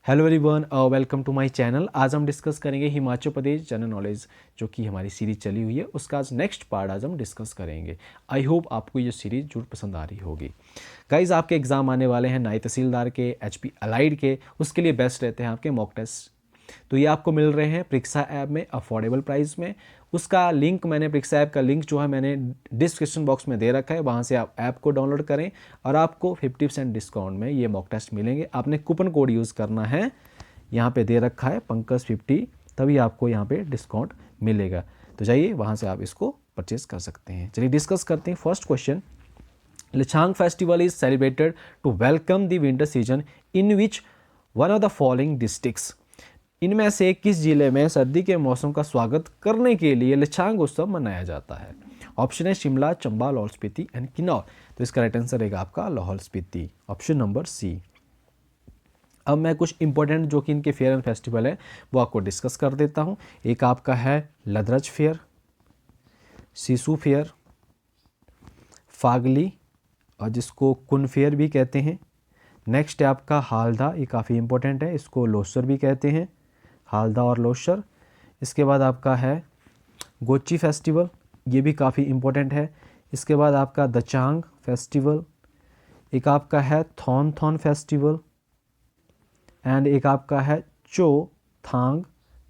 Hello everyone, welcome to my channel. आज हम discuss करेंगे हिमाचल प्रदेश जनरल नॉलेज, जो कि हमारी सीरीज चली हुई है उसका आज नेक्स्ट पार्ट आज हम डिस्कस करेंगे। आई होप आपको ये सीरीज जरूर पसंद आ रही होगी। गाइज, आपके एग्जाम आने वाले हैं नायब तहसीलदार के, एचपी अलाइड के, उसके लिए बेस्ट रहते हैं आपके मॉक टेस्ट। तो ये आपको मिल रहे हैं परीक्षा ऐप में अफोर्डेबल प्राइस में। उसका लिंक मैंने परीक्षा ऐप का लिंक जो है मैंने डिस्क्रिप्शन बॉक्स में दे रखा है, वहाँ से आप ऐप को डाउनलोड करें और आपको 50% डिस्काउंट में ये मॉक टेस्ट मिलेंगे। आपने कूपन कोड यूज़ करना है, यहाँ पे दे रखा है पंकज50, तभी आपको यहाँ पे डिस्काउंट मिलेगा। तो जाइए वहाँ से आप इसको परचेज कर सकते हैं। चलिए डिस्कस करते हैं। फर्स्ट क्वेश्चन, लिचांग festival is celebrated to welcome the winter season in which one of the following districts. इनमें से किस जिले में सर्दी के मौसम का स्वागत करने के लिए लिचांग उत्सव मनाया जाता है? ऑप्शन है शिमला, चंबा, लाहौल स्पीति एंड किन्नौर। तो इसका राइट आंसर रहेगा आपका Lahaul Spiti, option number C. अब मैं कुछ इंपॉर्टेंट जो कि इनके फेयर एंड फेस्टिवल है वो आपको डिस्कस कर देता हूँ। एक आपका है लदरज फेयर, सिसु फेयर, फागली और जिसको कुन फेयर भी कहते हैं। नेक्स्ट है आपका हालदा, ये काफ़ी इंपॉर्टेंट है, इसको लोसर भी कहते हैं, हालदा और लोसर। इसके बाद आपका है गोची फेस्टिवल, ये भी काफ़ी इंपॉर्टेंट है। इसके बाद आपका दचांग फेस्टिवल, एक आपका है थॉन थॉन फेस्टिवल एंड एक आपका है चो थांग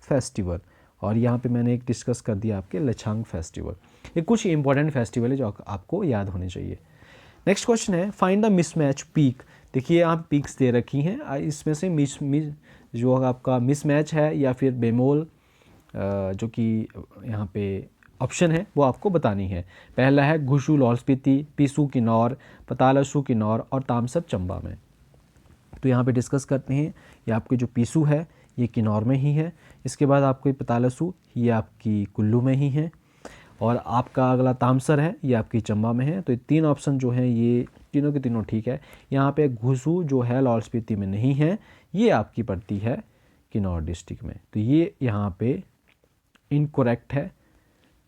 फेस्टिवल। और यहाँ पे मैंने एक डिस्कस कर दिया आपके लछांग फेस्टिवल। ये कुछ इंपॉर्टेंट फेस्टिवल है जो आपको याद होने चाहिए। नेक्स्ट क्वेश्चन है फाइंड द मिसमैच पीक। देखिए आप पीक्स दे रखी हैं, इसमें से जो आपका मिसमैच है या फिर बेमोल जो कि यहाँ पे ऑप्शन है वो आपको बतानी है। पहला है घुशू लाहौल स्पीति, पीसू किन्नौर, पतालसू किन्नौर और तामसप चंबा में। तो यहाँ पे डिस्कस करते हैं। ये आपकी जो पीसू है ये किन्नौर में ही है। इसके बाद आपको पतालसू ये आपकी कुल्लू में ही है और आपका अगला तामसर है ये आपकी चंबा में है। तो ये तीन ऑप्शन जो हैं ये तीनों के तीनों ठीक है। यहाँ पे घुसू जो है लाहौल स्पीति में नहीं है, ये आपकी पड़ती है किन्नौर डिस्ट्रिक्ट में। तो ये यहाँ पे इनकरेक्ट है,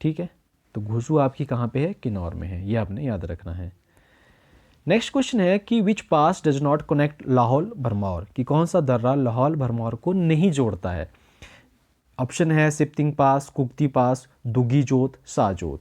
ठीक है। तो घुसू आपकी कहाँ पे है? किन्नौर में है, ये आपने याद रखना है। नेक्स्ट क्वेश्चन है कि which pass does not connect Lahaul Bharmour, कि कौन सा दर्रा लाहौल भरमौर को नहीं जोड़ता है? ऑप्शन है सिप्तिंग पास, कुक्ती पास, दुगी जोत, साजोत।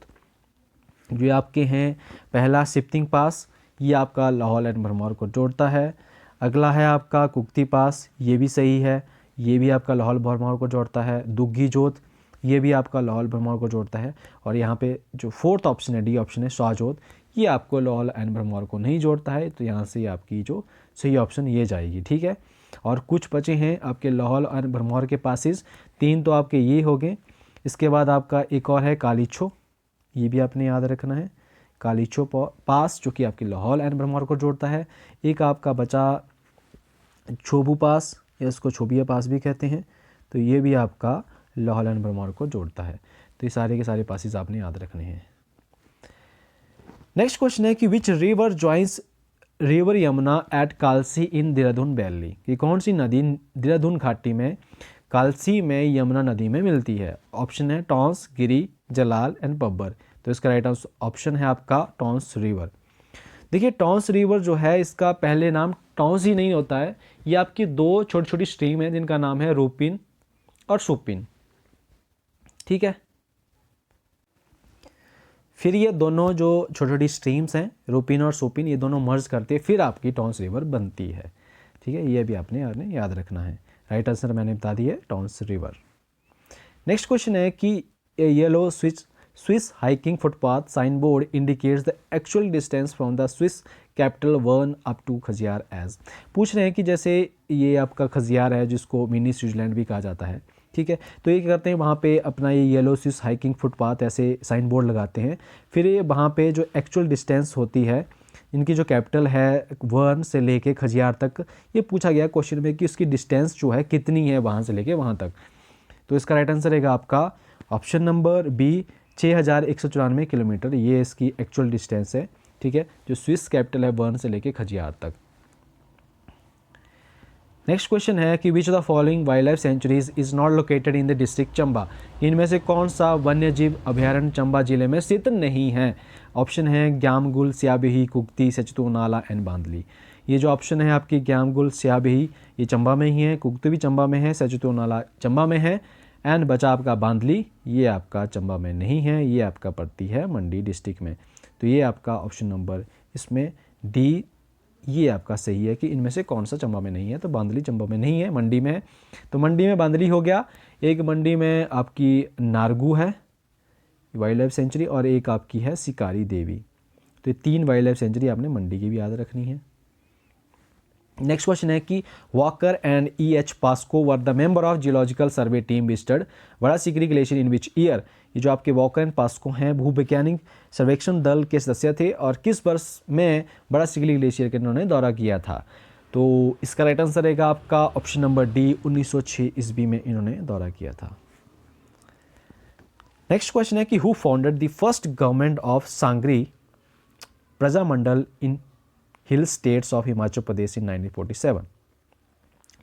जो आपके हैं पहला सिप्तिंग पास, ये आपका लाहौल एंड भरमौर को जोड़ता है। अगला है आपका कुक्ती पास, ये भी सही है, ये भी आपका लाहौल भरमौर को जोड़ता है। दुगी जोत ये भी आपका लाहौल भरमौर को जोड़ता है। और यहाँ पे जो फोर्थ ऑप्शन है डी ऑप्शन है शाहजोत, ये आपको लाहौल एंड भरमौर को नहीं जोड़ता है। तो यहाँ से आपकी जो सही ऑप्शन ये जाएगी, ठीक है। और कुछ बचे हैं आपके लाहौल एंड भरमौर के पासेस, तीन तो आपके ये हो गए। इसके बाद आपका एक और है कालीछो, ये भी आपने याद रखना है, कालीछो पास जो कि आपके लाहौल एंड भरमौर को जोड़ता है। एक आपका बचा छोबू पास, या इसको छोबिया पास भी कहते हैं, तो ये भी आपका लाहौल एंड भरमौर को जोड़ता है। तो ये सारे के सारे पासेस आपने याद रखने हैं। नेक्स्ट क्वेश्चन है कि which river joins river Yamuna at Kalsi in Dehradun valley, कि कौन सी नदी देहरादून घाटी में कालसी में यमुना नदी में मिलती है? ऑप्शन है टॉन्स, गिरी, जलाल एंड बब्बर। तो इसका राइट ऑप्शन है आपका टॉन्स रिवर। देखिए टॉन्स रिवर जो है इसका पहले नाम टॉन्स ही नहीं होता है, ये आपकी दो छोटी छोटी स्ट्रीम है जिनका नाम है रूपिन और सुपिन, ठीक है। फिर ये दोनों जो छोटी छोटी स्ट्रीम्स हैं रूपिन और सुपिन, ये दोनों मर्ज करते फिर आपकी टॉन्स रिवर बनती है, ठीक है। ये भी आपने याद रखना है। राइट आंसर मैंने बता दिया है टॉन्स रिवर। नेक्स्ट क्वेश्चन है कि yellow Swiss hiking footpath sign board indicates the actual distance from the Swiss capital one up to Khajjiar as. पूछ रहे हैं कि जैसे ये आपका खजियार है जिसको मिनी स्विट्जरलैंड भी कहा जाता है, ठीक है। तो ये क्या करते हैं वहाँ पे अपना ये येलो स्विस हाइकिंग फुटपाथ ऐसे साइन बोर्ड लगाते हैं। फिर ये वहाँ पे जो एक्चुअल डिस्टेंस होती है इनकी जो कैपिटल है वन से लेके खजियार तक, ये पूछा गया क्वेश्चन में कि उसकी डिस्टेंस जो है कितनी है वहाँ से लेके वहाँ तक। तो इसका राइट आंसर रहेगा आपका ऑप्शन नंबर बी 6194 किलोमीटर, ये इसकी एक्चुअल डिस्टेंस है, ठीक है, जो स्विस कैपिटल है वन से लेके खजियार तक। नेक्स्ट क्वेश्चन है कि which of the following wild life sanctuaries is not located in the district Chamba, इनमें से कौन सा वन्य जीव अभ्यारण्य चंबा जिले में स्थित नहीं है? ऑप्शन है ग्यामगुल, सियाबिही, कुक्ती, सचतू नाला एंड बांदली। ये जो ऑप्शन है आपकी ग्यामगुल स्याबेही, ये चंबा में ही है, कुगती भी चंबा में है, सचुतो नाला चंबा में है, एंड बचा आपका बांदली, ये आपका चंबा में नहीं है, ये आपका पड़ती है मंडी डिस्ट्रिक्ट में। तो ये आपका ऑप्शन नंबर इसमें डी ये आपका सही है कि इनमें से कौन सा चंबा में नहीं है। तो बांदली चंबा में नहीं है, मंडी में है। तो मंडी में बांदली हो गया, एक मंडी में आपकी नारगू है वाइल्ड लाइफ सेंचुरी, और एक आपकी है शिकारी देवी। तो ये 3 वाइल्ड लाइफ सेंचुरी आपने मंडी की भी याद रखनी है। नेक्स्ट क्वेश्चन है कि Walker and E.H. Pascoe were the member of geological survey team visited Bara Shigri glacier in which year. ये जो आपके वॉकर एंड पास्को हैं भूवैज्ञानिक सर्वेक्षण दल के सदस्य थे और किस वर्ष में बड़ा सीकरी ग्लेशियर का इन्होंने दौरा किया था। तो इसका राइट आंसर रहेगा आपका ऑप्शन नंबर डी, 1906 ईस्वी में इन्होंने दौरा किया था। नेक्स्ट क्वेश्चन है कि who founded the first government of Sangri Prajamandal in hill states of Himachal Pradesh in 1947।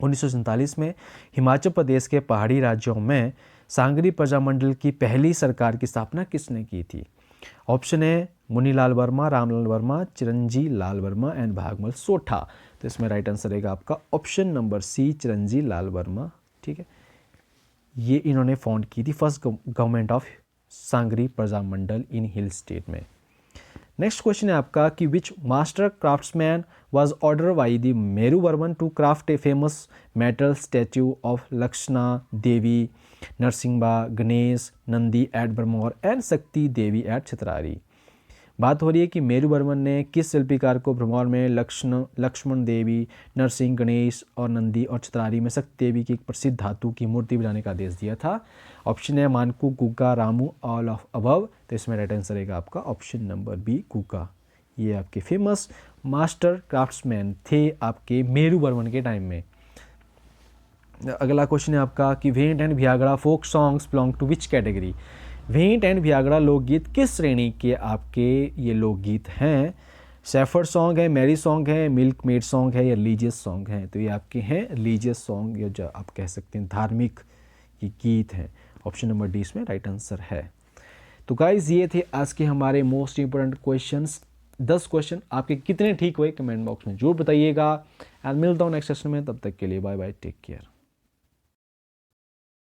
1947 में हिमाचल प्रदेश के पहाड़ी राज्यों में सांगरी प्रजामंडल की पहली सरकार की स्थापना किसने की थी। ऑप्शन है मुनीलाल वर्मा, रामलाल वर्मा, चिरंजी लाल वर्मा एंड भागमल सोठा। तो इसमें राइट आंसर रहेगा आपका option number C, Chiranji Lal Verma. ठीक है, ये इन्होंने फाउंड की थी first government of Sangri Prajamandal in hill state में। नेक्स्ट क्वेश्चन है आपका कि which master craftsman was order by the Meru Varman to craft a famous metal statue of Lakshmana Devi, नरसिंहबा, गणेश, नंदी एट भरमौर एंड शक्ति देवी एट छितरारी। बात हो रही है कि मेरू वर्मन ने किस शिल्पीकार को भरमौर में लक्ष्मण देवी, नरसिंह, गणेश और नंदी और छितरारी में शक्ति देवी की एक प्रसिद्ध धातु की मूर्ति बनाने का आदेश दिया था। ऑप्शन है Manku, Gugga, Ramu, all of above. तो इसमें राइट आंसर रहेगा आपका ऑप्शन नंबर बी, गुग्गा। ये आपके फेमस मास्टर क्राफ्ट्समैन थे आपके मेरू वर्मन के टाइम में। अगला क्वेश्चन है आपका कि भेंट एंड भियागड़ा folk songs belong to which category. भेंट एंड भियागड़ा लोकगीत किस श्रेणी के आपके ये लोकगीत हैं। शेफर्ड सॉन्ग है, मैरी सॉन्ग है, मिल्क मेड सॉन्ग है या रिलीजियस सॉन्ग है। तो ये आपके हैं रिलीजियस सॉन्ग, या जो आप कह सकते हैं धार्मिक ये गीत हैं। ऑप्शन नंबर डी इसमें राइट आंसर है। तो गाइज ये थे आज के हमारे मोस्ट इंपोर्टेंट क्वेश्चंस। 10 क्वेश्चन आपके कितने ठीक हुए कमेंट बॉक्स में जरूर बताइएगा। एंड मिलता हूँ नेक्स्ट सेशन में, तब तक के लिए बाय बाय, टेक केयर।